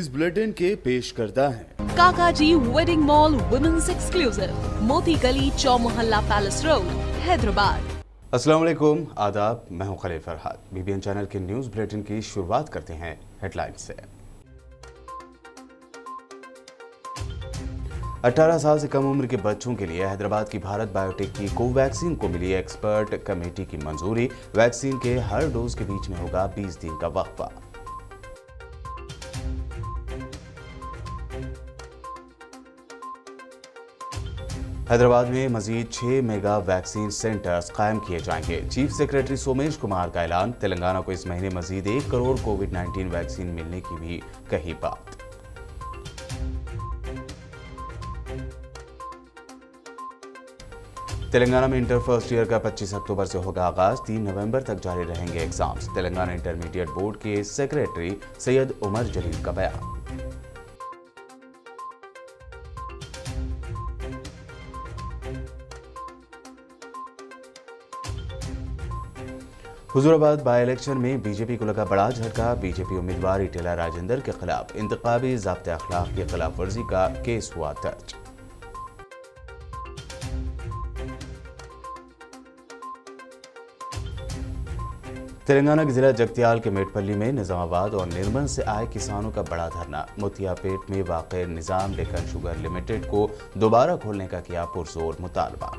News bulletin के पेश करता है काकाजी वेडिंग मॉल वुमेन्स एक्सक्लूसिव, मोती गली, चौमुहल्ला पैलेस रोड, हैदराबाद। अस्सलाम वालेकुम, आदाब। मैं हूं खलील फरहाद। बीबीएन चैनल के न्यूज बुलेटिन की शुरुआत करते हैं हेडलाइन से। 18 साल से कम उम्र के बच्चों के लिए हैदराबाद की भारत बायोटेक की कोवैक्सीन को मिली एक्सपर्ट कमेटी की मंजूरी। वैक्सीन के हर डोज के बीच में होगा 20 दिन का वक्फा। हैदराबाद में मजीद 6 मेगा वैक्सीन सेंटर्स कायम किए जाएंगे। चीफ सेक्रेटरी सोमेश कुमार का ऐलान। तेलंगाना को इस महीने मजीद 1 करोड़ कोविड-19 वैक्सीन मिलने की भी कही बात। तेलंगाना में इंटर फर्स्ट ईयर का 25 अक्टूबर से होगा आगाज। 3 नवंबर तक जारी रहेंगे एग्जाम्स। तेलंगाना इंटरमीडिएट बोर्ड के सेक्रेटरी सैयद उमर जलील का बयान। हुजूराबाद बाई इलेक्शन में बीजेपी को लगा बड़ा झटका। बीजेपी उम्मीदवार इटेला राजेंद्र के खिलाफ इंतखाबी ज़ाब्ते अखलाक की खिलाफ वर्जी का केस हुआ दर्ज। तेलंगाना के जिला जगतियाल के मेटपल्ली में निजामाबाद और निर्मल से आए किसानों का बड़ा धरना। मोतियापेट में वाक़ निजाम डेक्कन शुगर लिमिटेड को दोबारा खोलने का किया पुरजोर मुतालबा।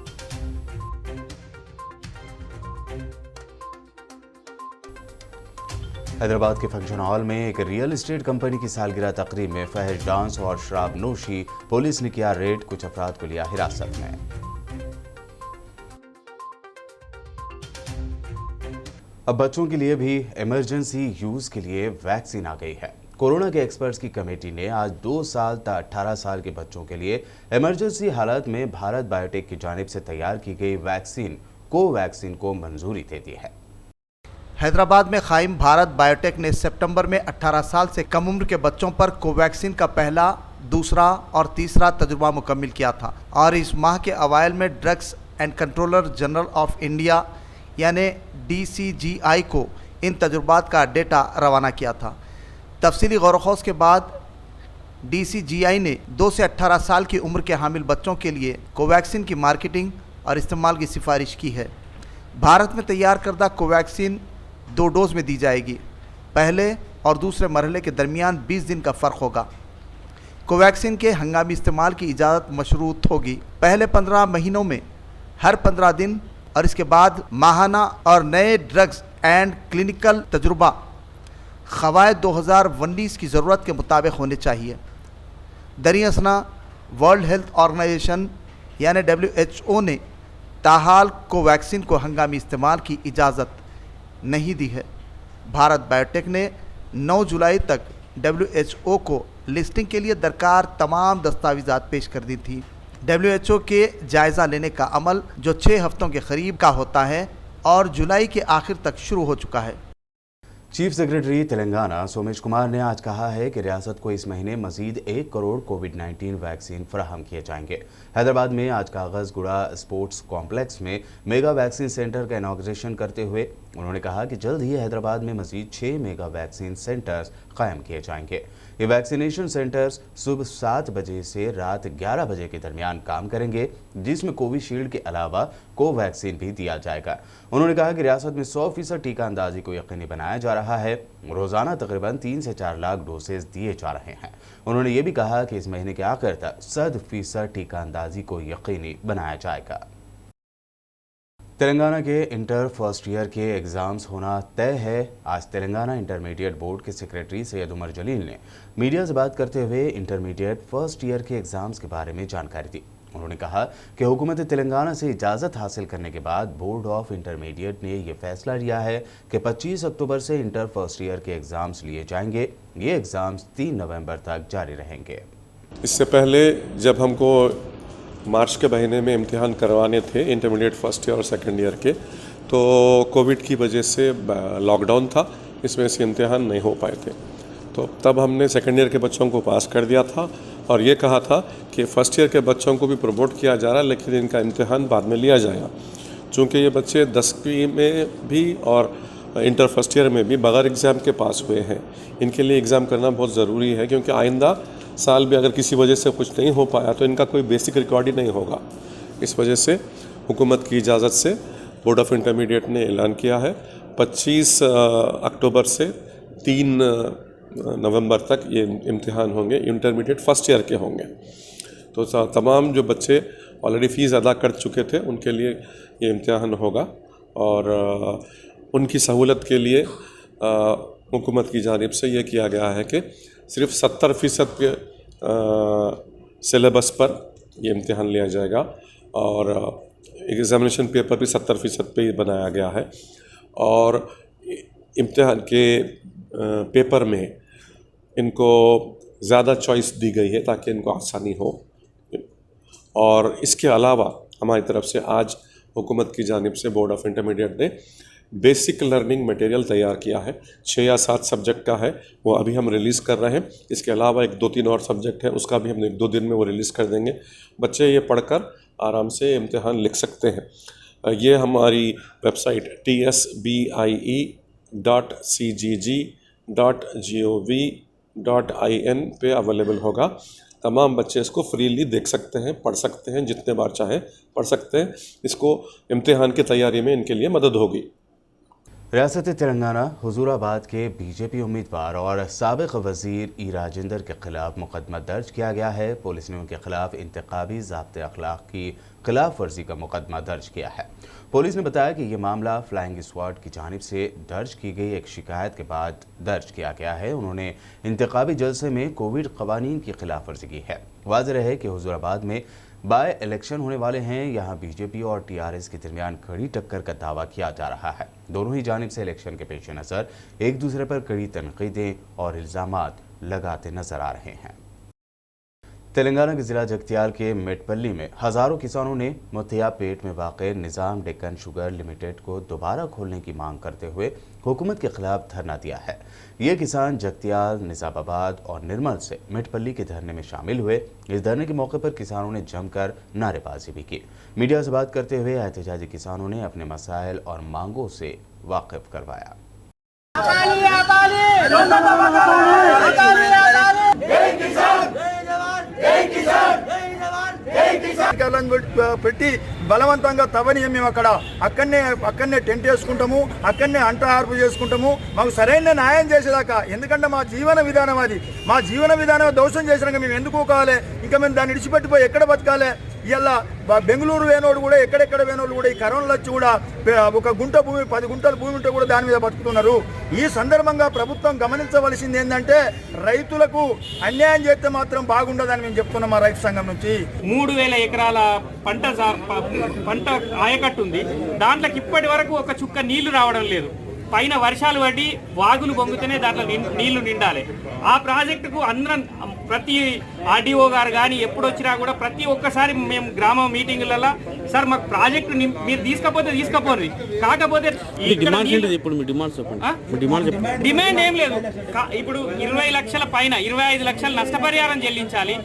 हैदराबाद के फंक्शन हॉल में एक रियल एस्टेट कंपनी की सालगिरह तकरीब में फहश डांस और शराब नोशी। पुलिस ने किया रेड, कुछ अफराद को लिया हिरासत में। अब बच्चों के लिए भी इमरजेंसी यूज के लिए वैक्सीन आ गई है। कोरोना के एक्सपर्ट्स की कमेटी ने आज 2 साल तक 18 साल के बच्चों के लिए इमरजेंसी हालत में भारत बायोटेक की जानिब से तैयार की गई वैक्सीन कोवैक्सीन को मंजूरी दे दी है। हैदराबाद में कायम भारत बायोटेक ने सितंबर में 18 साल से कम उम्र के बच्चों पर कोवैक्सीन का पहला, दूसरा और तीसरा तजुर्बा मुकम्मिल किया था और इस माह के अवाइल में drugs and controller general of India यानी DCGI को इन तजुर्बात का डेटा रवाना किया था। तफसीली गौर-व-खोज के बाद DCGI ने 2 से 18 साल की उम्र के हामिल बच्चों के लिए कोवैक्सीन की मार्केटिंग और इस्तेमाल की सिफारिश की है। भारत में तैयार करदा कोवैक्सीन 2 डोज में दी जाएगी। पहले और दूसरे मरहले के दरमियान 20 दिन का फ़र्क होगा। कोवैक्सीन के हंगामी इस्तेमाल की इजाज़त मशरूत होगी। पहले 15 महीनों में हर 15 दिन और इसके बाद माहाना और नए ड्रग्स एंड क्लिनिकल तजुर्बा क़वायद 2019 की ज़रूरत के मुताबिक होने चाहिए। दरियासना वर्ल्ड हेल्थ ऑर्गेनाइजेशन यानी WHO ने ताहाल कोवैक्सीन को हंगामी इस्तेमाल की इजाज़त नहीं दी है। भारत बायोटेक ने 9 जुलाई तक WHO को लिस्टिंग के लिए दरकार तमाम दस्तावेज़ात पेश कर दी थी। WHO के जायज़ा लेने का अमल जो 6 हफ्तों के करीब का होता है और जुलाई के आखिर तक शुरू हो चुका है। चीफ सेक्रेटरी तेलंगाना सोमेश कुमार ने आज कहा है कि रियासत को इस महीने मजीद 1 करोड़ कोविड-19 वैक्सीन फराहम किए जाएंगे। हैदराबाद में आज कागजगुड़ा स्पोर्ट्स कॉम्प्लेक्स में मेगा वैक्सीन सेंटर का इनॉग्रेशन करते हुए उन्होंने कहा कि जल्द ही हैदराबाद में मजीद 6 मेगा वैक्सीन सेंटर्स कायम किए जाएंगे। ये वैक्सीनेशन सेंटर्स सुबह 7 बजे से रात 11 बजे के दरमियान काम करेंगे, जिसमें कोविशील्ड के अलावा कोवैक्सीन भी दिया जाएगा। उन्होंने कहा कि रियासत में 100% टीका अंदाजी को यकीनी बनाया जा रहा है। रोजाना तकरीबन 3 से 4 लाख डोसेज दिए जा रहे हैं। उन्होंने ये भी कहा कि इस महीने के आखिर तक 100% टीका अंदाजी को यकीनी बनाया जाएगा। तेलंगाना के इंटर फर्स्ट ईयर के एग्ज़ाम्स होना तय है। आज तेलंगाना इंटरमीडिएट बोर्ड के सेक्रेटरी सैयद उमर जलील ने मीडिया से बात करते हुए इंटरमीडिएट फर्स्ट ईयर के एग्ज़ाम्स के बारे में जानकारी दी। उन्होंने कहा कि हुकूमत तेलंगाना से इजाज़त हासिल करने के बाद बोर्ड ऑफ इंटरमीडिएट ने यह फैसला लिया है कि 25 अक्टूबर से इंटर फर्स्ट ईयर के एग्ज़ाम्स लिए जाएंगे। ये एग्ज़ाम्स 3 नवंबर तक जारी रहेंगे। इससे पहले जब हमको मार्च के महीने में इम्तिहान करवाने थे इंटरमीडिएट फर्स्ट ईयर और सेकेंड ईयर के, तो कोविड की वजह से लॉकडाउन था, इस वजह से इम्तिहान नहीं हो पाए थे। तो तब हमने सेकेंड ईयर के बच्चों को पास कर दिया था और ये कहा था कि फ़र्स्ट ईयर के बच्चों को भी प्रमोट किया जा रहा है, लेकिन इनका इम्तिहान बाद में लिया जाएगा। चूँकि ये बच्चे 10वीं में भी और इंटर फर्स्ट ईयर में भी बगैर एग्ज़ाम के पास हुए हैं, इनके लिए एग्ज़ाम करना बहुत ज़रूरी है, क्योंकि आइंदा साल भी अगर किसी वजह से कुछ नहीं हो पाया तो इनका कोई बेसिक रिकॉर्ड ही नहीं होगा। इस वजह से हुकूमत की इजाज़त से बोर्ड ऑफ इंटरमीडिएट ने ऐलान किया है 25 अक्टूबर से 3 नवंबर तक ये इम्तिहान होंगे, इंटरमीडिएट फर्स्ट ईयर के होंगे। तो तमाम जो बच्चे ऑलरेडी फ़ीस अदा कर चुके थे उनके लिए ये इम्तिहान होगा, और उनकी सहूलत के लिए हुकूमत की जानिब से ये किया गया है कि सिर्फ 70% के सिलेबस पर ये इम्तिहान लिया जाएगा, और एग्ज़ामिनेशन पेपर भी 70% पे ही बनाया गया है, और इम्तिहान के पेपर में इनको ज़्यादा चॉइस दी गई है ताकि इनको आसानी हो। और इसके अलावा हमारी तरफ से आज हुकूमत की जानिब से बोर्ड ऑफ इंटरमीडिएट ने बेसिक लर्निंग मटेरियल तैयार किया है, 6 या 7 सब्जेक्ट का है, वो अभी हम रिलीज़ कर रहे हैं। इसके अलावा 1-2-3 और सब्जेक्ट है, उसका भी हम 1-2 दिन में वो रिलीज़ कर देंगे। बच्चे ये पढ़कर आराम से इम्तिहान लिख सकते हैं। ये हमारी वेबसाइट tsbii.cgg.gov.in पे अवेलेबल होगा। तमाम बच्चे इसको फ्रीली देख सकते हैं, पढ़ सकते हैं, जितने बार चाहें पढ़ सकते हैं। इसको इम्तिहान की तैयारी में इनके लिए मदद होगी। रियासत तेलंगाना हुजूराबाद के बीजेपी उम्मीदवार और साबिक वजीर ई राजेंद्र के खिलाफ मुकदमा दर्ज किया गया है। पुलिस ने उनके खिलाफ इंतखाबी ज़ाब्ते अखलाक की खिलाफ वर्जी का मुकदमा दर्ज किया है। पुलिस ने बताया कि ये मामला फ्लाइंग स्क्वाड की जानिब से दर्ज की गई एक शिकायत के बाद दर्ज किया गया है। उन्होंने इंतखाबी जलसे में कोविड कवानीन की खिलाफ वर्जी की है। वाज़ेह रहे कि हुजूराबाद में बाय इलेक्शन होने वाले हैं। यहाँ बीजेपी और टीआरएस के दरमियान कड़ी टक्कर का दावा किया जा रहा है। दोनों ही जानिब से इलेक्शन के पेश नज़र एक दूसरे पर कड़ी तनकीदें और इल्ज़ामात लगाते नजर आ रहे हैं। तेलंगाना के ज़िला जगतियाल के मेटपल्ली में हज़ारों किसानों ने मुत्तिया पेट में वाक़े निज़ाम डेक्कन शुगर लिमिटेड को दोबारा खोलने की मांग करते हुए हुकूमत के खिलाफ धरना दिया है। ये किसान जगतियाल, निज़ामाबाद और निर्मल से मेटपल्ली के धरने में शामिल हुए। इस धरने के मौके पर किसानों ने जमकर नारेबाजी भी की। मीडिया से बात करते हुए एहतजाजी किसानों ने अपने मसाइल और मांगों से वाकिफ करवाया। పెట్టి బలవంతంగా తవ్వనీయం మేము అక్కడనే టెంట్ వేసుకుంటాము, అక్కడనే అంటహార్పు చేసుకుంటాము. మాకు సరైన న్యాయం చేసేదాకా, ఎందుకంటే మా జీవన విధానం అది, మా జీవన విధానం దోషం చేసినాక మేము ఎందుకు కావాలి? ఇంకా మేము దాన్ని విడిచిపెట్టిపోయి ఎక్కడ బతకాలి? ఇలా బెంగళూరు వేనోడు కూడా ఎక్కడెక్కడ వేనోళ్ళు కూడా ఈ కరోనాలో వచ్చి కూడా ఒక గుంట భూమి 10 గుంటల భూమి ఉంటే కూడా దాని మీద బతుకుతున్నారు. ఈ సందర్భంగా ప్రభుత్వం గమనించవలసింది ఏంటంటే రైతులకు అన్యాయం చేస్తే మాత్రం బాగుండదని మేము చెప్తున్నాం మా రైతు సంఘం నుంచి. 3000 ఎకరాల పంట ఆయకట్టు ఉంది. దాంట్లోకి ఇప్పటి వరకు ఒక చుక్క నీళ్లు రావడం లేదు. పైన వర్షాలు పడి వాగులు పొంగుతూనే దాంట్లో నీళ్లు నిండాలి. ఆ ప్రాజెక్టుకు అందరం ప్రతి ఆర్డీఓ గారు కానీ ఎప్పుడు వచ్చినా కూడా ప్రతి ఒక్కసారి మేము గ్రామ మీటింగులలో సార్ మాకు ప్రాజెక్టు మీరు తీసుకపోండి, కాకపోతే డిమాండ్ ఏం లేదు. ఇప్పుడు 20 లక్షల పైన 25 లక్షల నష్టపరిహారం చెల్లించాలి,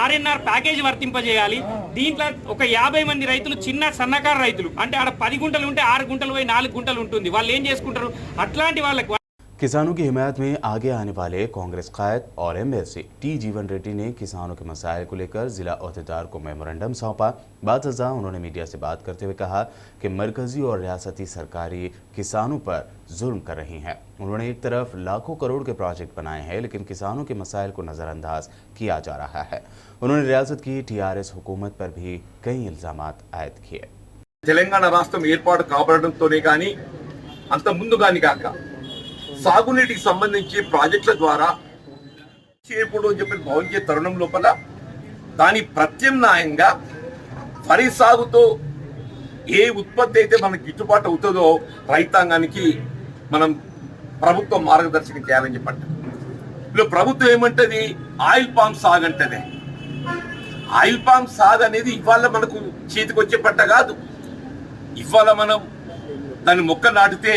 ఆర్ఎన్ఆర్ ప్యాకేజ్ వర్తింపజేయాలి. దీంట్లో ఒక 50 మంది రైతులు చిన్న సన్నకారు రైతులు, అంటే ఆడ 10 గుంటలు ఉంటే 6 గుంటలు పోయి 4 గుంటలు ఉంటుంది, వాళ్ళు ఏం చేసుకుంటారు? అట్లాంటి వాళ్ళకి किसानों की हिमायत में आगे आने वाले कांग्रेस कायद और एमएलसी टी जीवन रेड्डी ने किसानों के मसाइल को लेकर जिला अहदेदार को मेमोरेंडम सौंपा। बातज़ा उन्होंने मीडिया से बात करते हुए कहा कि मरकजी और रियासती सरकारी किसानों पर जुल्म कर रही हैं। उन्होंने एक तरफ लाखों करोड़ के प्रोजेक्ट बनाए हैं, लेकिन किसानों के मसाइल को नज़रअंदाज किया जा रहा है। उन्होंने रियासत की टीआरएस हुकूमत पर भी कई इल्ज़ामात आयद किए। తెలంగాణ రాష్ట్రం ఏర్పాటు కాబడడంతోనే కానీ అంత ముందు కానీ కాక సాగునీటికి సంబంధించి ప్రాజెక్టుల ద్వారా చేయకూడదు అని చెప్పి భావించే తరుణం లోపల దాని ప్రత్యామ్నాయంగా వరి సాగుతో ఏ ఉత్పత్తి అయితే మనకు గిట్టుబాటు అవుతుందో రైతాంగానికి మనం ప్రభుత్వం మార్గదర్శకం చేయాలని చెప్పండి. ఇప్పుడు ప్రభుత్వం ఏమంటది? ఆయిల్ పామ్ సాగు అంటది. ఆయిల్ పామ్ సాగు అనేది ఇవాళ మనకు చేతికి వచ్చే పంట కాదు. ఇవాళ మనం దాన్ని మొక్క నాటితే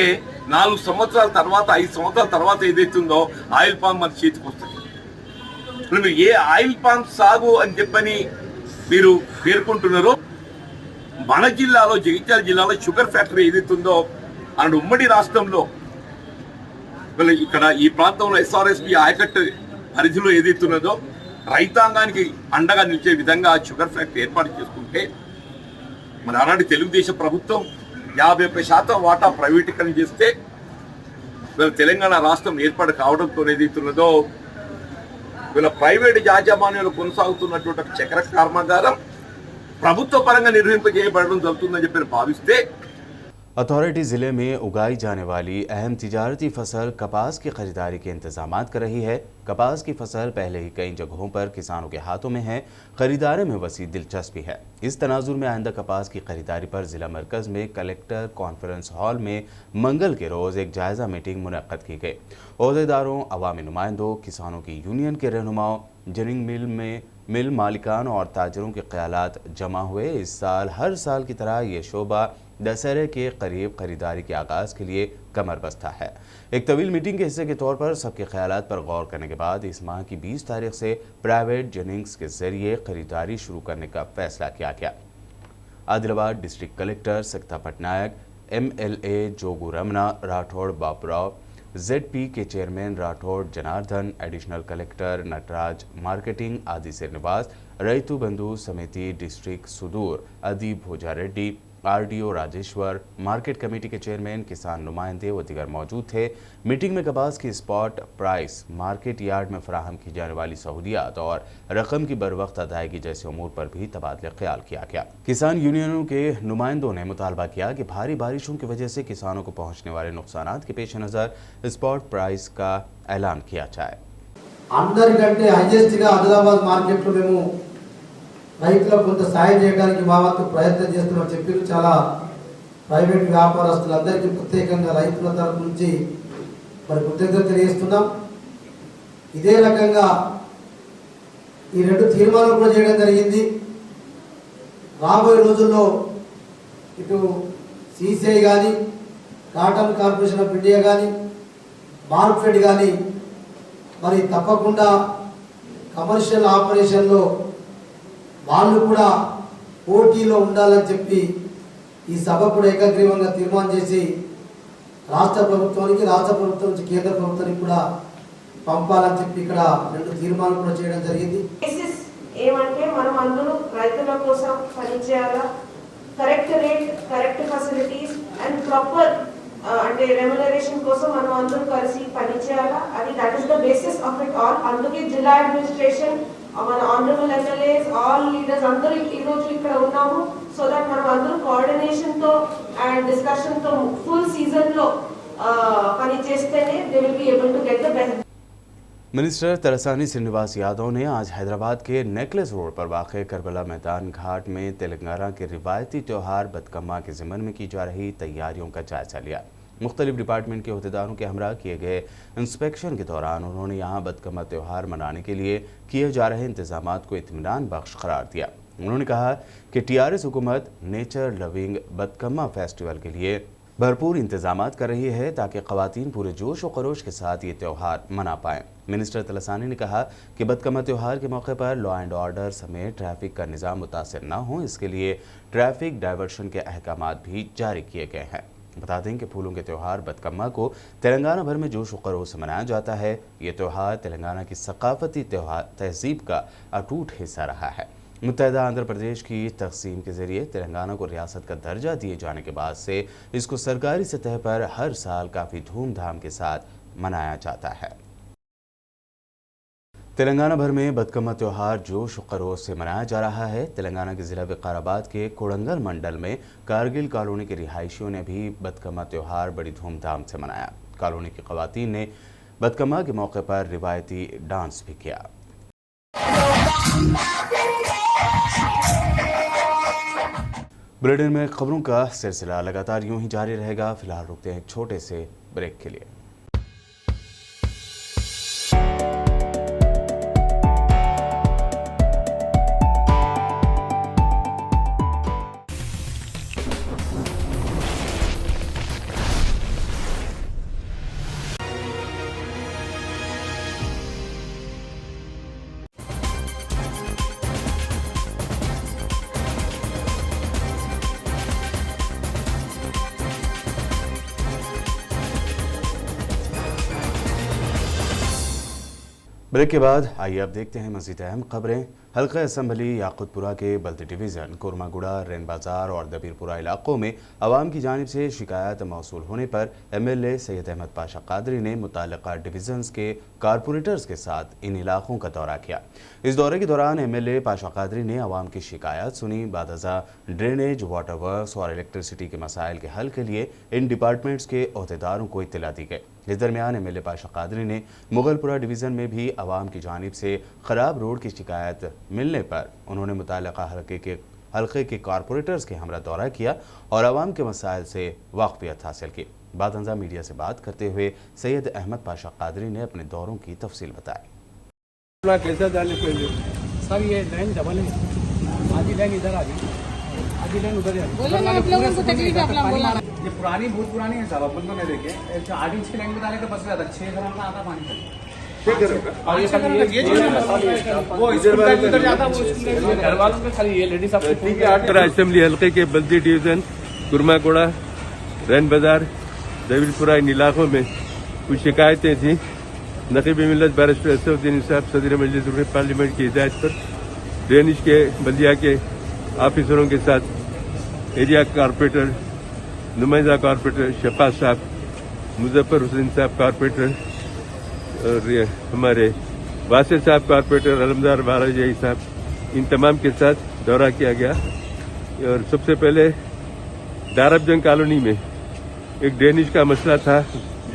4 సంవత్సరాల తర్వాత 5 సంవత్సరాల తర్వాత ఏదైతుందో ఆయిల్ పామ్ మన చేతికి వస్తుంది. మీరు ఏ ఆయిల్ పామ్ సాగు అని చెప్పని మీరు పేర్కొంటున్నారో, మన జిల్లాలో జగిత్యాల జిల్లాలో షుగర్ ఫ్యాక్టరీ ఏదైతుందో అండ్ ఉమ్మడి రాష్ట్రంలో వీళ్ళ ఇక్కడ ఈ ప్రాంతంలో ఎస్ఆర్ఎస్పి ఆయకట్టు పరిధిలో ఏదైతున్నదో రైతాంగానికి అండగా నిలిచే విధంగా షుగర్ ఫ్యాక్టరీ ఏర్పాటు చేసుకుంటే మరి ఆనాటి తెలుగుదేశం ప్రభుత్వం 51% వాటా ప్రైవేటీకరణ చేస్తే వీళ్ళ తెలంగాణ రాష్ట్రం ఏర్పాటు కావడంతో ఏదైతున్నదో వీళ్ళ ప్రైవేటు యాజమాన్యాలు కొనసాగుతున్నటువంటి చక్కెర కర్మాగారం ప్రభుత్వ పరంగా నిర్వహింపజేయబడడం జరుగుతుందని చెప్పి భావిస్తే अथॉरिटी ज़िले में उगाई जाने वाली अहम तिजारती फसल कपास की खरीदारी के इंतजाम कर रही है। कपास की फसल पहले ही कई जगहों पर किसानों के हाथों में है। खरीदारी में वसी दिलचस्पी है। इस तनाजुर में आइंदा कपास की खरीदारी पर ज़िला मरकज़ में कलेक्टर कॉन्फ्रेंस हॉल में मंगल के रोज़ एक जायज़ा मीटिंग मुनक्कद की गई। ओहदेदारों, अवामी नुमाइंदों, किसानों की यूनियन के रहनुमाओं, जिनिंग मिल मालिकान और ताजरों के ख्यालात जमा हुए। इस साल हर साल की तरह ये शोबा दशहरे के करीब खरीदारी के आगाज़ के लिए कमर बस्ता है। एक तवील मीटिंग के हिस्से के तौर पर सबके ख्यालात पर गौर करने के बाद इस माह की 20 तारीख से प्राइवेट जिनिंग्स के जरिए खरीदारी शुरू करने का फैसला किया गया। Adilabad district collector Savita Patnaik, MLA Jogu Ramana Rathod Baburao, ZP के chairman Rathod Janardhan, additional collector Nataraj, marketing आदि श्रीनिवास, रैतु बंधु समिति डिस्ट्रिक्ट सुदूर अदीब Bhoja Reddy, RDO Rajeshwar, market committee के चेयरमैन, किसान नुमाइंदे व दीगर मौजूद थे। मीटिंग में कपास की स्पॉट प्राइस, मार्केट यार्ड में फराहम की जाने वाली सहूलियात और रकम की बरवक्त अदायगी जैसे उमूर पर भी तबादला ख्याल किया गया। किसान यूनियनों के नुमाइंदों ने मुतालबा किया कि भारी बारिशों की वजह से किसानों को पहुँचने वाले नुकसानात के पेश नज़र स्पॉट प्राइस का ऐलान किया जाए। అందరికంటే హైయెస్ట్గా ఆదిలాబాద్ మార్కెట్లో మేము రైతులకు కొంత సాయం చేయడానికి మా వంతు ప్రయత్నం చేస్తున్నామని చెప్పి చాలా ప్రైవేట్ వ్యాపారస్తులందరికీ ప్రత్యేకంగా రైతుల తరపు నుంచి మరి కృతజ్ఞతలు తెలియజేస్తున్నాం। ఇదే రకంగా ఈ రెండు తీర్మానాలు కూడా చేయడం జరిగింది। రాబోయే రోజుల్లో ఇటు CCI కానీ, కాటన్ కార్పొరేషన్ ఆఫ్ ఇండియా కానీ, మార్కెట్ కానీ మరి తప్పకుండా కమర్షియల్ ఆపరేషన్లో వాళ్ళు కూడా పోటీలో ఉండాలని చెప్పి ఈ సభ కూడా ఏకగ్రీవంగా తీర్మానం చేసి రాష్ట్ర ప్రభుత్వానికి, రాష్ట్ర ప్రభుత్వం నుంచి కేంద్ర ప్రభుత్వానికి కూడా పంపాలని చెప్పి ఇక్కడ రెండు తీర్మానాలు కూడా చేయడం జరిగింది। ఏమంటే మనం అందరూ రైతుల కోసం పనిచేయాలా, correct rate, correct facilities and proper అంటే రెమ్యునరేషన్ కోసం మనం అందరూ కలిసి పనిచేయాలా। అది that is the basis of it all. అందుకే జిల్లా అడ్మినిస్ట్రేషన్, మన ఆనరబుల్ MLAs, ఆల్ లీడర్స్ అందరూ ఈ రోజు ఇక్కడ ఉన్నాము। సో దట్ మనం అందరూ కోఆర్డినేషన్ తో అండ్ డిస్కషన్ తో ఫుల్ సీజన్ లో పని చేస్తేనే they will be able to get the best. Minister Talasani Srinivas Yadav ने आज हैदराबाद के नेकलेस रोड पर वाक़ करबला मैदान घाट में तेलंगाना के रिवायती त्यौहार बतकम्मा के ज़िमन में की जा रही तैयारियों का जायजा लिया। मुख्तलिफ डिपार्टमेंट के अहदेदारों के हमरा किए गए इंस्पेक्शन के दौरान उन्होंने यहाँ बतकम्मा त्यौहार मनाने के लिए किए जा रहे इंतजामात को इत्मीनान बख्श करार दिया। उन्होंने कहा कि TRS हुकूमत नेचर लविंग बतकम्मा फेस्टिवल के लिए भरपूर इंतजामात कर रही है ताकि ख़वातीन पूरे जोश व खरोश के साथ ये त्यौहार मना पाएँ। मिनिस्टर तलसानी ने कहा कि बतकम्मा त्यौहार के मौके पर लॉ एंड ऑर्डर समेत ट्रैफिक का निज़ाम मुतासिर न हो, इसके लिए ट्रैफिक डाइवर्शन के अहकामात भी जारी किए गए हैं। बता दें कि फूलों के त्यौहार बतकम्मा को तेलंगाना भर में जोश व खरोश से मनाया जाता है। ये त्यौहार तेलंगाना की सकाफती तहजीब का अटूट हिस्सा रहा है। मुत्तहदा आंध्र प्रदेश की तकसीम के ज़रिए तेलंगाना को रियासत का दर्जा दिए जाने के बाद से इसको सरकारी सतह पर हर साल काफ़ी धूमधाम के साथ मनाया जाता है। तेलंगाना भर में बतकम्मा त्यौहार जोश व खरोश से मनाया जा रहा है। तेलंगाना के ज़िला विकाराबाद के कोड़ंगल मंडल में कारगिल कॉलोनी के रिहायशियों ने भी बतकम्मा त्यौहार बड़ी धूमधाम से मनाया। कॉलोनी की ख़वातीन ने बतकम्मा के मौके पर रिवायती डांस भी किया। बुलेटिन में खबरों का सिलसिला लगातार यूं ही जारी रहेगा। फिलहाल रुकते हैं एक छोटे से ब्रेक के लिए। ब्रेक के बाद आइए अब देखते हैं मज़ीद अहम खबरें। हल्का असम्बली याकुतपुरा के बल्दी डिवीज़न कुरमागुड़ा, रैन बाज़ार और दबीरपुरा इलाकों में आवाम की जानिब से शिकायत मौसूल होने पर MLA सैयद अहमद पाशा कादरी ने मुताल्लिका डिवीज़न्स के कारपोरेटर्स के साथ इन इलाकों का दौरा किया। इस दौरे के दौरान MLA पाशा कादरी ने आवाम की शिकायत सुनी। बादजा ड्रेनेज, वाटर वर्क्स और इलेक्ट्रिसिटी के मसाइल के हल के लिए इन डिपार्टमेंट्स के अहदेदारों को इत्तला दी गई। इस दरमियान MLA पाशा कादरी ने मुगलपुरा डिवीज़न में भी आवाम की जानिब से ख़राब रोड की शिकायत मिलने पर उन्होंने मुताल्लिका हल्के के कारपोरेटर्स के हमरा दौरा किया और आवाम के मसाइल से वाक़फियत हासिल की। बादंजा मीडिया से बात करते हुए सैयद अहमद पाशा कादरी ने अपने दौरों की तफसील बताई। कैसा जाने पहले सर ये लाइन डबल है, आधी लाइन इधर आ गई, आधी लाइन उधर है। ये पुरानी बहुत पुरानी है साहब, अपन को नहीं देखे 8 इंच की लाइन बता रहे तो बस ज्यादा 6 घरों का आता पानी चल। और ये घर वालों में खाली ये लेडीज असेंबली हल्के के बल्दी डिवीजन कुरमागुड़ा, रैन बाजार, दबीरपुरा इन इलाकों में कुछ शिकायतें थी। नकीब मिल्लत बैरिस्टर असदुद्दीन साहब सदर मजलिस पार्लियामेंट की हिदायत पर ड्रेनेज के बल्दिया के ऑफिसरों के साथ एरिया कारपोरेटर, नुमाइंदा कारपोरेटर शफाज साहब, मुजफ्फर हुसैन साहब कारपोरेटर और हमारे वासिर साहब कारपोरेटर, अलमदार बालाजी साहब, इन तमाम के साथ दौरा किया गया। और सबसे पहले दारबजंग कॉलोनी में एक ड्रेनेज का मसला था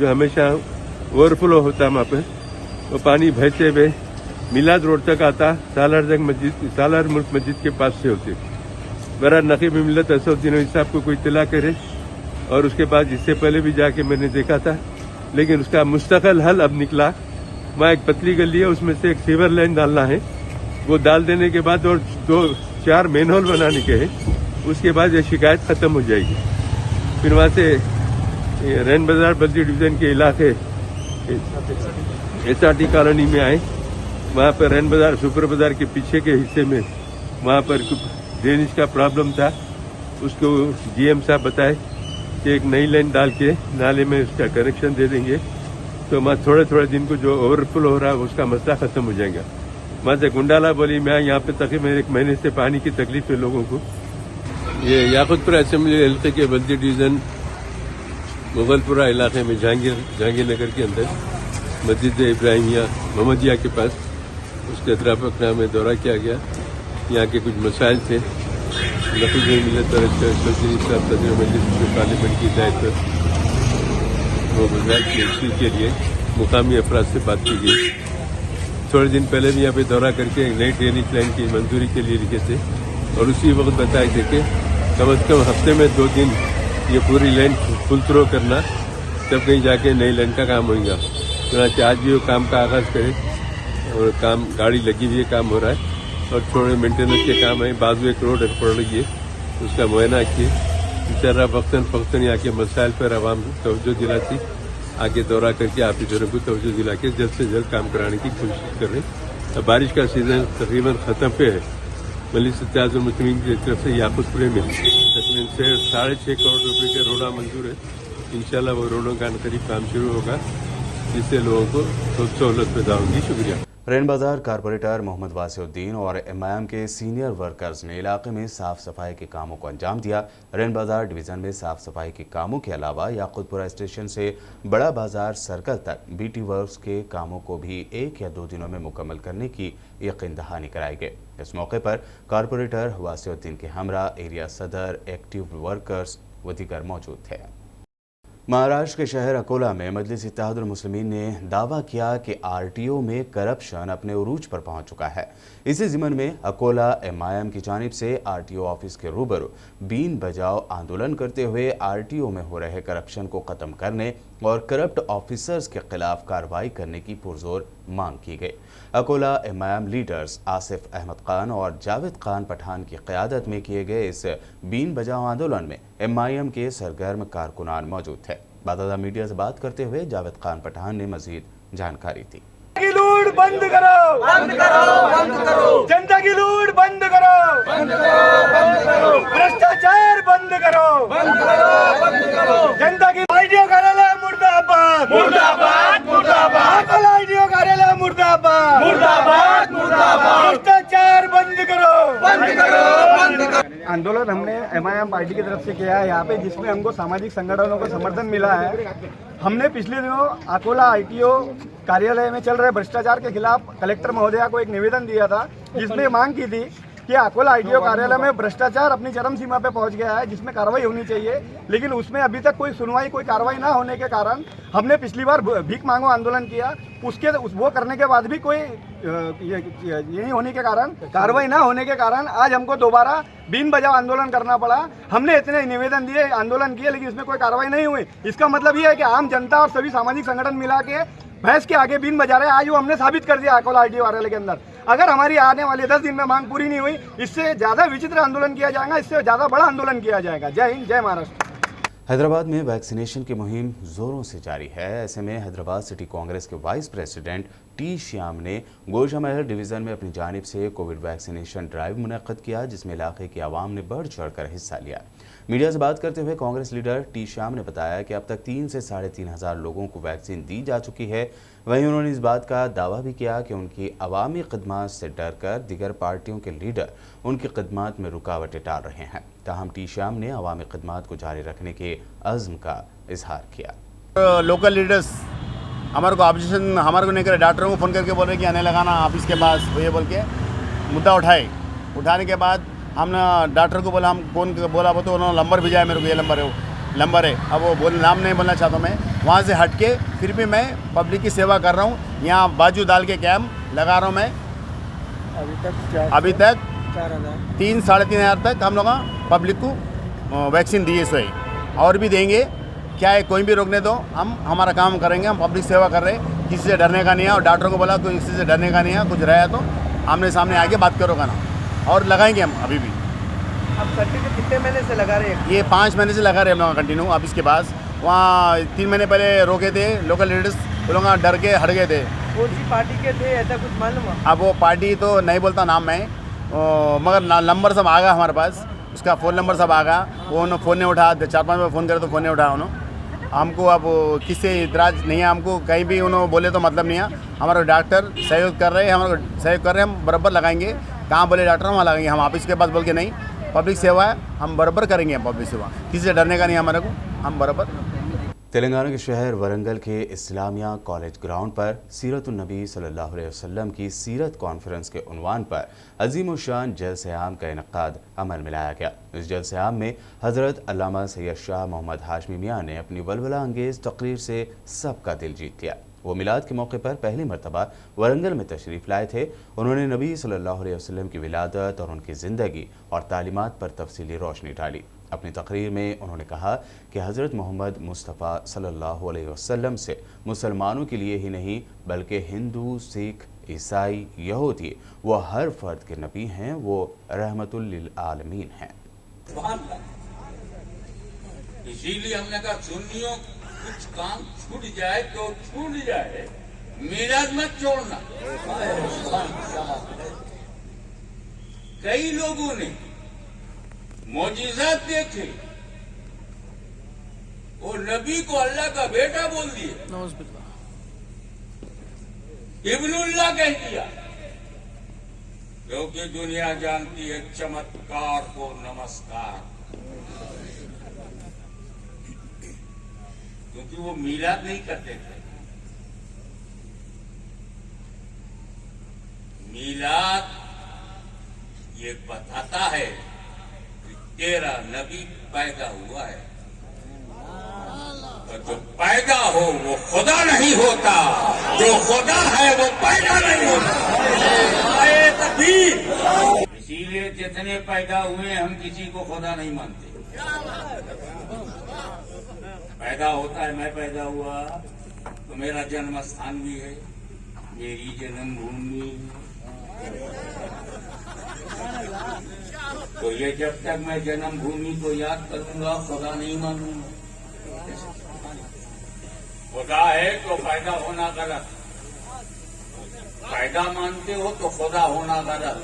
जो हमेशा ओवरफ्लो होता वहाँ पे। वो पानी बहते हुए मिलाद रोड तक आता, सालार मुल्क मस्जिद के पास से होते। बहरहाल नकीब मिल्लत असदुद्दीन साहब को कोई इत्तला करे और उसके बाद इससे पहले भी जाके मैंने देखा था, लेकिन उसका मुस्तकिल हल अब निकला। वहाँ एक पतली गली है, उसमें से एक सीवर लाइन डालना है। वो डाल देने के बाद और 2-4 मेन होल बनाने के हैं, उसके बाद ये शिकायत खत्म हो जाएगी। फिर वहाँ से रैन बाजार बल्दी डिवीजन के इलाके SRT कॉलोनी में आए। वहाँ पर रैन बाजार सुपर बाजार के पीछे के हिस्से में वहाँ पर ड्रेनेज का प्रॉब्लम था। उसको GM साहब बताए कि एक नई लाइन डाल के नाले में उसका कनेक्शन दे देंगे, तो वहाँ थोड़े दिन को जो ओवरफ्लो हो रहा है उसका मसला खत्म हो जाएगा। वहाँ से गुंडाला बोली मैं यहाँ पे तकरीबन 1 महीने से पानी की तकलीफ है लोगों को। ये याकुतपुरा असेंबली हल्के के बल्दी डिवीजन मुगलपुरा इलाके में जहांगीर नगर के अंदर मस्जिद इब्राहिमिया मोहम्मदिया के पास उसके अतराफकना में दौरा किया गया। यहाँ के कुछ मसाइल थे। नकीब मिल्लत साहब सदर मजलिस पार्लियामेंट की हिदायत पर वो बाजार की एंट्री के लिए मुकामी अफराद से बात की गई। थोड़े दिन पहले भी यहाँ पे दौरा करके एक नई ड्रेनेज लाइन की मंजूरी के लिए लिखे थे और उसी वक्त बताए थे कि कम अज़ कम हफ्ते में 2 दिन ये पूरी लाइन फुल थ्रो करना, तब कहीं जाके नई लाइन का काम होगा। तो आज भी वो काम का आगाज़ करें और काम गाड़ी लगी हुई है, काम हो रहा है और थोड़े मेंटेनेंस के काम है। बाजू एक रोड पड़ रही है, उसका मुआयना किए। बेचारा वक्तन यहाँ के मसाइल पर आवाम को तवज्जो दिलाती, आगे दौरा करके ऑफिसरों को तवज्जो दिला के जल्द से जल्द काम कराने की कोशिश कर रहे हैं। अब बारिश का सीजन तकरीबन ख़त्म पे है। मजलिस इत्तेहादुल मुस्लिमीन की तरफ से याकुतपुरे में तकरीबन 6.5 करोड़ रुपए के रोड़ा मंजूर है। इंशाल्लाह वो रोडों का करीब काम शुरू होगा, जिससे लोगों को सहूलत पैदा होगी। शुक्रिया। रैन बाजार कारपोरेटर मोहम्मद वासिउद्दीन और MIM के सीनियर वर्कर्स ने इलाके में साफ सफाई के कामों को अंजाम दिया। रैन बाजार डिवीज़न में साफ सफाई के कामों के अलावा याकुतपुरा स्टेशन से बड़ा बाजार सर्कल तक BT वर्क्स के कामों को भी 1 या 2 दिनों में मुकम्मल करने की यकीन दहानी कराई गई। इस मौके पर कारपोरेटर वासिउद्दीन के हमरा एरिया सदर, एक्टिव वर्कर्स व दीगर मौजूद थे। महाराष्ट्र के शहर अकोला में मजलिस इत्तेहादुल मुस्लिमीन ने दावा किया कि RTO में करप्शन अपने उरूज पर पहुंच चुका है। इसी ज़िमन में अकोला MIM की जानिब से RTO ऑफिस के रूबरू बीन बजाओ आंदोलन करते हुए RTO में हो रहे करप्शन को ख़त्म करने और करप्ट ऑफिसर्स के खिलाफ कार्रवाई करने की पुरजोर मांग की गई। अकोला MIM लीडर्स आसिफ अहमद खान और जावेद खान पठान की क़यादत में किए गए इस बीन बजाओ आंदोलन में MIM के सरगर्म कारकुनान मौजूद थे। बादशाह मीडिया से बात करते हुए जावेद खान पठान ने मजीद जानकारी दी। लूट बंद करो, बंद करो, बंद करो। जनता की लूट बंद करो, बंद करो, बंद करो। भ्रष्टाचार बंद करो, बंद करो, बंद करो। जनता की ITO कार्यालय मुर्दाबाद, मुर्दाबाद, मुर्दाबाद। ITO कार्यालय मुर्दाबाद। आंदोलन हमने MIM पार्टी की तरफ से किया है यहाँ पे, जिसमें हमको सामाजिक संगठनों का समर्थन मिला है। हमने पिछले दिनों अकोला ITO कार्यालय में चल रहे भ्रष्टाचार के खिलाफ कलेक्टर महोदया को एक निवेदन दिया था, जिसमें मांग की थी कि अकोला ITO कार्यालय में भ्रष्टाचार अपनी चरम सीमा पे पहुंच गया है, जिसमें कार्रवाई होनी चाहिए। लेकिन उसमें अभी तक कोई सुनवाई, कोई कार्रवाई ना होने के कारण हमने पिछली बार भीख मांगो आंदोलन किया। वो करने के बाद भी कोई ये नहीं होने के कारण, कार्रवाई ना होने के कारण आज हमको दोबारा बिन बजाव आंदोलन करना पड़ा। हमने इतने निवेदन दिए, आंदोलन किए, लेकिन इसमें कोई कार्रवाई नहीं हुई। इसका मतलब ये है कि आम जनता और सभी सामाजिक संगठन मिला के भैंस के आगे बीन बजा रहे हैं। आज वो हमने साबित कर दिया अकोला ITO कार्यालय के अंदर। अगर हमारी आने वाले 10 दिन में मांग पूरी नहीं हुई, इससे ज्यादा विचित्र आंदोलन किया जाएगा, इससे ज्यादा बड़ा आंदोलन किया जाएगा। जय हिंद, जय महाराष्ट्र। हैदराबाद में वैक्सीनेशन की मुहिम जोरों से जारी है। ऐसे में हैदराबाद सिटी कांग्रेस के वाइस प्रेसिडेंट टी श्याम ने गोशामहल डिवीज़न में अपनी जानिब से कोविड वैक्सीनेशन ड्राइव मुनक्कद किया, जिसमें इलाके की आवाम ने बढ़ चढ़कर हिस्सा लिया। मीडिया से बात करते हुए कांग्रेस लीडर टी श्याम ने बताया कि अब तक 3 से 3,500 लोगों को वैक्सीन दी जा चुकी है। वहीं उन्होंने इस बात का दावा भी किया कि उनकी अवामी खिदमत से डरकर दीगर पार्टियों के लीडर उनकी खिदमत में रुकावटें डाल रहे हैं। ताहम टी श्याम ने अवामी खिदमत को जारी रखने के अज़्म का इजहार किया। लोकल लीडर्स हमारे को ऑब्जेक्शन हमारे को नहीं करे, डॉक्टरों को फ़ोन करके बोल रहे कि आने लगाना ऑफिस के पास, ये बोल के मुद्दा उठाने के बाद हमने डॉक्टर को बोला, हम कौन बोला वो तो उन्होंने नंबर भेजा है मेरे को, ये नंबर है। अब वो नाम नहीं बोलना चाहता मैं। वहाँ से हट के फिर भी मैं पब्लिक की सेवा कर रहा हूँ। यहाँ बाजू डाल के कैंप लगा रहा हूँ मैं। अभी तक 3-3,500 तक हम लोग पब्लिक को वैक्सीन दिए सोए, और भी देंगे। क्या है, कोई भी रोकने दो, हम हमारा काम करेंगे। हम पब्लिक सेवा कर रहे हैं, किसी से डरने का नहीं है। और डॉक्टरों को बोला कोई किसी से डरने का नहीं है, कुछ रहा तो आमने सामने आके बात करो का ना, और लगाएंगे हम अभी भी। अब कंटिन्यू कितने महीने से लगा रहे हैं? ये 5 महीने से लगा रहे हैं हम लोग कंटिन्यू। ऑफिस के पास वहाँ 3 महीने पहले रोके थे लोकल लीडर्स, वो लोग डर के हट गए थे। कौन सी पार्टी के थे, ऐसा कुछ मालूम? अब वो पार्टी तो नहीं बोलता नाम मैं, मगर नंबर सब आ गया हमारे पास, उसका फ़ोन नंबर सब आ गया। वो उन्होंने फ़ोन नहीं उठा, 4-5 बार फ़ोन करे तो फ़ोन नहीं उठाया उन्होंने। हमको अब किससे इतराज़ नहीं है, हमको कहीं भी उन्होंने बोले तो मतलब नहीं है। हमारे डॉक्टर सहयोग कर रहे हैं, हमारे सहयोग कर रहे हैं, हम बराबर लगाएंगे। कहाँ बोले डॉक्टर वहाँ लगाएंगे, हम ऑफिस के पास बोल के नहीं। पब्लिक सेवा है, हम बराबर करेंगे। पब्लिक सेवा किसी से डरने का नहीं हमारे को, हम बराबर। तेलंगाना के शहर वरंगल के इस्लामिया कॉलेज ग्राउंड पर सीरतुन्नबी सल्लल्लाहु अलैहि वसल्लम की सीरत कॉन्फ्रेंस के उन्वान पर अजीमुशान जलसे-आम का इनेकाद अमल में लाया गया। इस जलसे-आम में हज़रत अल्लामा सैयद शाह मोहम्मद हाशमी मियाँ ने अपनी वलवला अंगेज़ तकरीर से सबका दिल जीत लिया। वो मिलाद के मौके पर पहली मरतबा वरंगल में तशरीफ़ लाए थे। उन्होंने नबी सल्लल्लाहु अलैहि वसल्लम की विलादत और उनकी ज़िंदगी और तालीमात पर तफसीली रोशनी डाली। अपनी तकरीर में उन्होंने कहा कि हज़रत मोहम्मद मुस्तफ़ा सल्लल्लाहु अलैहि वसल्लम से मुसलमानों के लिए ही नहीं बल्कि हिंदू, सिख, ईसाई, यहूदी वो हर फ़र्द के नबी हैं, वो रहमतुल लिल आलमीन हैं। इसीलिए हमने कहा सुन्नियों कुछ काम छूट जाए तो छूट जाए, मिलाद मत छोड़ना। कई लोगों ने मौजिज़ात देखे, वो नबी को अल्लाह का बेटा बोल दिया, इब्नुल्लाह कह दिया, क्योंकि दुनिया जानती है चमत्कार को नमस्कार, क्योंकि वो मिलाद नहीं करते थे। मिलाद ये बताता है कि तेरा नबी पैदा हुआ है, तो जो पैदा हो वो खुदा नहीं होता, जो खुदा है वो पैदा नहीं होता। इसीलिए जितने पैदा हुए हम किसी को खुदा नहीं मानते। पैदा होता है, मैं पैदा हुआ तो मेरा जन्म स्थान भी है, मेरी जन्मभूमि। तो ये जब तक मैं जन्मभूमि को याद करूंगा खुदा नहीं मानूंगा। खुदा है तो पैदा होना गलत, पैदा मानते हो तो खुदा होना गलत।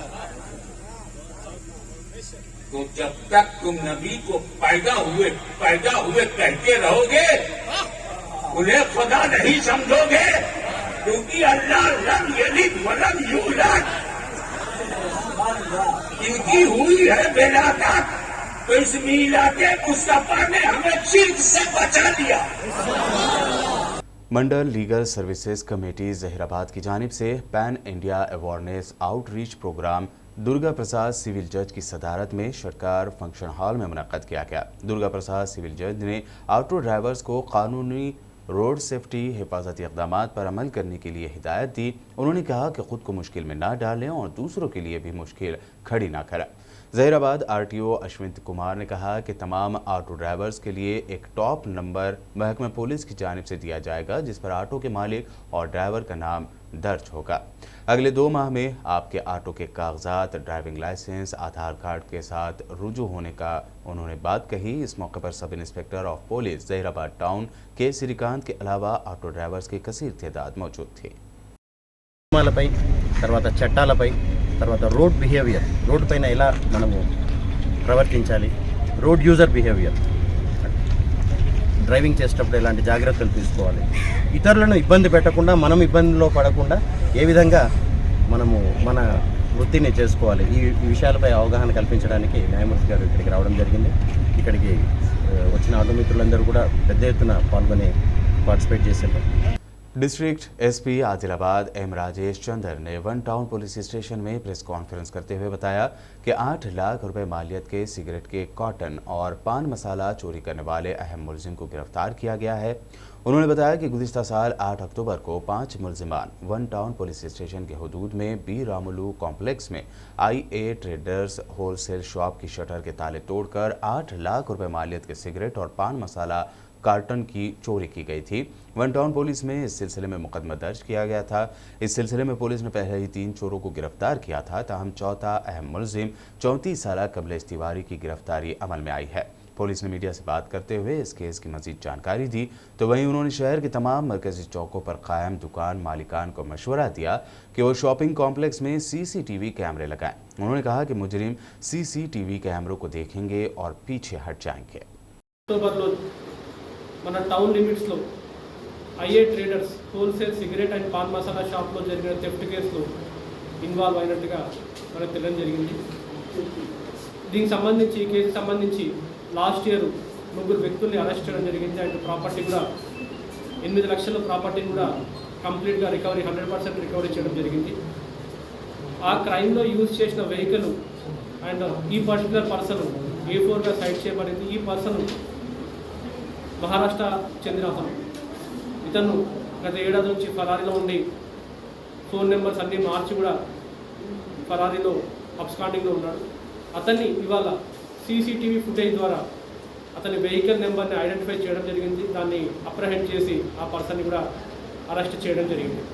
तो जब तक तुम नबी को पैदा हुए कहते रहोगे, उन्हें खुदा नहीं समझोगे, क्योंकि अल्लाह लम यलिद वलम यूलद, इनकी है बेलादात, तो इस मीला के मुस्तफा ने हमें चीख से बचा लिया। Mandal legal services committee Zaheerabad की जानिब से pan India awareness outreach programme Durga Prasad civil जज की सदारत में सरकार फंक्शन हॉल में मुनक्कद किया गया। दुर्गा प्रसाद सिविल जज ने ऑटो ड्राइवर्स को कानूनी रोड सेफ्टी हिफाजती इक़दामात पर अमल करने के लिए हिदायत दी। उन्होंने कहा कि खुद को मुश्किल में ना डालें और दूसरों के लिए भी मुश्किल खड़ी ना करें। जहीराबाद आरटीओ अश्विंत कुमार ने कहा कि तमाम ऑटो ड्राइवर्स के लिए एक टॉप नंबर महकमा पुलिस की जानिब से दिया जाएगा, जिस पर ऑटो के मालिक और ड्राइवर का नाम दर्ज होगा। अगले 2 माह में आपके ऑटो के कागजात, ड्राइविंग लाइसेंस, आधार कार्ड के साथ रुजू होने का उन्होंने बात कही। इस मौके पर sub inspector of police Zaheerabad town के श्रीकांत के अलावा ऑटो ड्राइवर्स की कसीर तादाद मौजूद थी। తర్వాత చట్టాలపై తర్వాత రోడ్ బిహేవియర్, రోడ్ పైన ఎలా మనము ప్రవర్తించాలి, రోడ్ యూజర్ బిహేవియర్, డ్రైవింగ్ చేసేటప్పుడు ఎలాంటి జాగ్రత్తలు తీసుకోవాలి, ఇతరులను ఇబ్బంది పెట్టకుండా మనం ఇబ్బందిలో పడకుండా ఏ విధంగా మనము మన వృత్తిని చేసుకోవాలి, ఈ విషయాలపై అవగాహన కల్పించడానికి న్యాయమూర్తి గారు ఇక్కడికి రావడం జరిగింది। ఇక్కడికి వచ్చిన ఆటో మిత్రులందరూ కూడా పెద్ద ఎత్తున పాల్గొని పార్టిసిపేట్ చేశారు। District SP Adilabad M Rajesh Chander ने वन टाउन पुलिस स्टेशन में प्रेस कॉन्फ्रेंस करते हुए बताया कि 8 लाख रुपए मालियत के सिगरेट के कॉटन और पान मसाला चोरी करने वाले अहम मुलजिम को गिरफ्तार किया गया है। उन्होंने बताया कि गुज़िश्ता साल 8 अक्टूबर को 5 मुलजिमान वन टाउन पुलिस स्टेशन के हुदूद में बी रामुलू कॉम्प्लेक्स में IA ट्रेडर्स होलसेल शॉप की शटर के ताले तोड़कर 8 लाख रुपए मालियत के सिगरेट और पान मसाला कार्टन की चोरी की गई थी। वन टाउन पुलिस में इस सिलसिले में मुकदमा दर्ज किया गया था। इस सिलसिले में पुलिस ने पहले ही 3 चोरों को गिरफ्तार किया था, ताहम चौथा अहम मुलजिम 34 साल कमलेश तिवारी की गिरफ्तारी अमल में आई है। पुलिस ने मीडिया से बात करते हुए इस केस की मजीद जानकारी दी, तो वहीं उन्होंने शहर के तमाम मरकजी चौकों पर कायम दुकान मालिकान को मशवरा दिया कि वो शॉपिंग कॉम्प्लेक्स में CCTV कैमरे लगाएं। उन्होंने कहा कि मुजरिम CCTV कैमरों को देखेंगे और पीछे हट जाएंगे। మన టౌన్ లిమిట్స్లో IA traders wholesale cigarette and paan masala షాప్లో జరిగిన థెఫ్ట్ కేసులో ఇన్వాల్వ్ అయినట్టుగా మనకు తెలియడం జరిగింది। దీనికి సంబంధించి ఈ కేసు సంబంధించి లాస్ట్ ఇయర్ 3 వ్యక్తుల్ని అరెస్ట్ చేయడం జరిగింది। అండ్ ప్రాపర్టీ కూడా 8 లక్షల ప్రాపర్టీని కూడా కంప్లీట్గా రికవరీ 100% రికవరీ చేయడం జరిగింది। ఆ క్రైమ్లో యూజ్ చేసిన వెహికల్ అండ్ ఈ పర్టికులర్ పర్సన్ A4గా సైడ్ చేయబడింది। ఈ పర్సన్ మహారాష్ట్ర చెందిన అతను, ఇతను గత ఏడాది నుంచి ఫరారీలో ఉండి ఫోన్ నెంబర్స్ అన్నీ మార్చి కూడా ఫరారీలో అబ్స్కాండింగ్లో ఉన్నాడు। అతన్ని ఇవాళ CCTV ఫుటేజ్ ద్వారా అతని వెహికల్ నెంబర్ని ఐడెంటిఫై చేయడం జరిగింది। దాన్ని అప్రహెండ్ చేసి ఆ పర్సన్ని కూడా అరెస్ట్ చేయడం జరిగింది।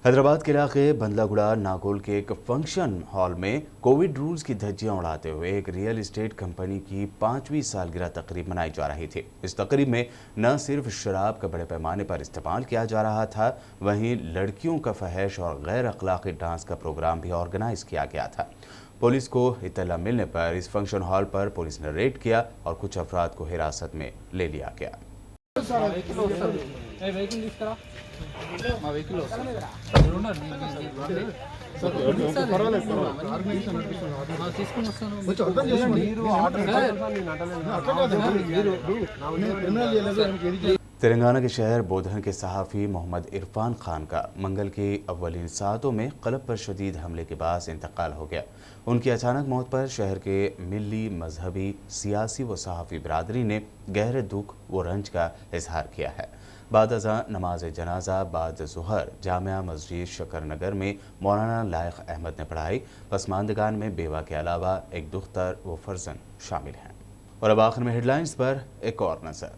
हैदराबाद के इलाके बंदलागुड़ा नागोल के एक फंक्शन हॉल में कोविड रूल्स की धज्जियां उड़ाते हुए एक रियल एस्टेट कंपनी की 5वीं सालगिरह तकरीब मनाई जा रही थी। इस तकरीब में न सिर्फ शराब का बड़े पैमाने पर इस्तेमाल किया जा रहा था, वहीं लड़कियों का फहश और गैर अखलाकी डांस का प्रोग्राम भी ऑर्गेनाइज किया गया था। पुलिस को इत्तला मिलने पर इस फंक्शन हॉल पर पुलिस ने रेड किया और कुछ अफराद को हिरासत में ले लिया गया। तेलंगाना के शहर बोधन के सहाफ़ी मोहम्मद इरफान खान का मंगल की अव्वलीन सातों में क़ल्ब पर शदीद हमले के बाद इंतकाल हो गया। उनकी अचानक मौत पर शहर के मिली, मजहबी, सियासी व सहाफ़ी बरादरी ने गहरे दुख व रंज का इजहार किया है। बाद अज़ां नमाज जनाजा बाद ज़ुहर जामिया मस्जिद शकरनगर में मौलाना लायक अहमद ने पढ़ाई। पसमानदगान में बेवा के अलावा एक दुख्तर व फर्जन शामिल हैं। और अब आखिर में हेडलाइंस पर एक और नज़र।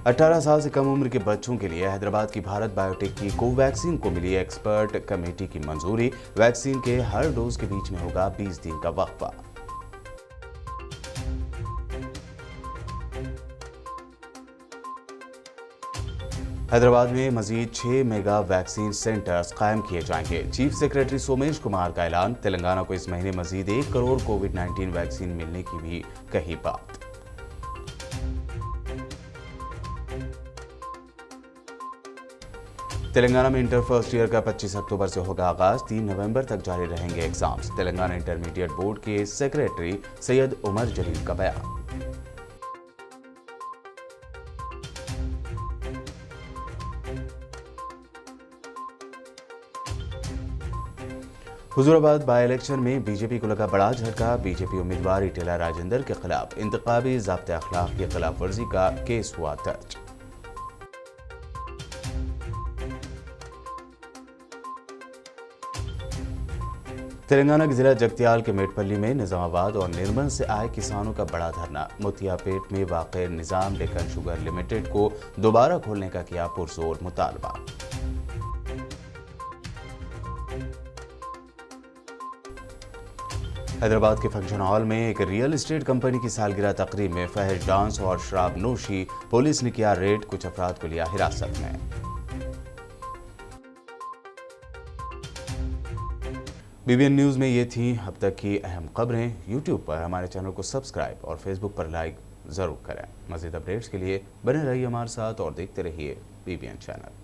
18 साल से कम उम्र के बच्चों के लिए हैदराबाद की भारत बायोटेक की कोवैक्सीन को मिली एक्सपर्ट कमेटी की मंजूरी। वैक्सीन के हर डोज के बीच में होगा 20 दिन का वक्फा। हैदराबाद में मजीद 6 मेगा वैक्सीन सेंटर्स कायम किए जाएंगे। चीफ सेक्रेटरी सोमेश कुमार का ऐलान। तेलंगाना को इस महीने मजीद 1 करोड़ कोविड-19 वैक्सीन मिलने की भी कही बात। तेलंगाना में इंटर फर्स्ट ईयर का 25 अक्टूबर से होगा आगाज, 3 नवंबर तक जारी रहेंगे एग्जाम्स। तेलंगाना इंटरमीडिएट बोर्ड के सेक्रेटरी सैयद उमर जलील का बयान। हुजूराबाद बाई इलेक्शन में बीजेपी को लगा बड़ा झटका। बीजेपी उम्मीदवार इटेला राजेंद्र के खिलाफ इंतखाबी ज़ाब्ते अखलाक की खिलाफ वर्जी का केस हुआ दर्ज। तेलंगाना के जिला जगतियाल के मेटपल्ली में निजामाबाद और निर्मल से आए किसानों का बड़ा धरना। मुतियापेट में वाक़े निजाम डेक्कन शुगर लिमिटेड को दोबारा खोलने का किया पुरजोर मुतालबा। हैदराबाद के फंक्शन हॉल में एक रियल एस्टेट कंपनी की सालगिरह तकरीब में फहश डांस और शराब नोशी, पुलिस ने किया रेड, कुछ अफराद को लिया हिरासत में। बीबीएन न्यूज़ में ये थी अब तक की अहम खबरें। यूट्यूब पर हमारे चैनल को सब्सक्राइब और फेसबुक पर लाइक ज़रूर करें। मज़ीद अपडेट्स के लिए बने रहिए हमारे साथ और देखते रहिए बीबीएन चैनल।